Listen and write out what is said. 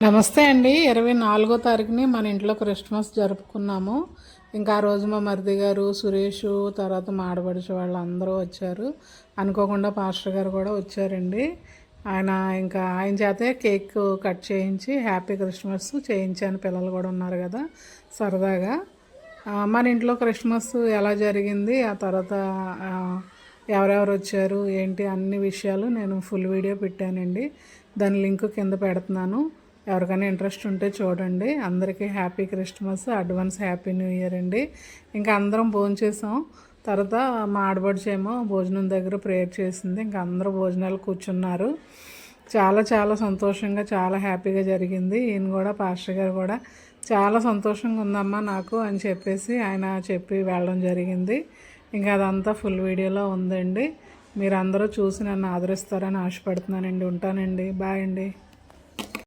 నమస్తే అండి. 24వ తారీఖుని మన ఇంట్లో క్రిస్మస్ జరుపుకున్నాము. ఇంకా ఆ రోజు మా మరిది గారు, సురేషు, తర్వాత మా ఆడపడుచు వాళ్ళందరూ వచ్చారు. అనుకోకుండా పాస్టర్ గారు కూడా వచ్చారండి. ఆయన చేతే కేక్ కట్ చేయించి హ్యాపీ క్రిస్మస్ చేయించాను. పిల్లలు కూడా ఉన్నారు కదా, సరదాగా మన ఇంట్లో క్రిస్మస్ ఎలా జరిగింది, ఆ తర్వాత ఎవరెవరు వచ్చారు ఏంటి అన్ని విషయాలు నేను ఫుల్ వీడియో పెట్టానండి. దాని లింక్ కింద పెడుతున్నాను. ఎవరికైనా ఇంట్రెస్ట్ ఉంటే చూడండి. అందరికీ happy Christmas, advance happy new year అండి. ఇంకా అందరం భోంచేసాం. తర్వాత మా ఆడబడిచేమో భోజనం దగ్గర ప్రేయర్ చేసింది. ఇంకా అందరూ భోజనాలు కూర్చున్నారు. చాలా చాలా సంతోషంగా, చాలా హ్యాపీగా జరిగింది. ఈయన కూడా, పాస్టర్ గారు కూడా చాలా సంతోషంగా ఉందమ్మా నాకు అని చెప్పేసి ఆయన చెప్పి వెళ్ళడం జరిగింది. ఇంకా అదంతా ఫుల్ వీడియోలో ఉందండి. మీరు అందరూ చూసి నన్ను ఆదరిస్తారని ఆశపడుతున్నానండి. ఉంటానండి. బాయ్ అండి.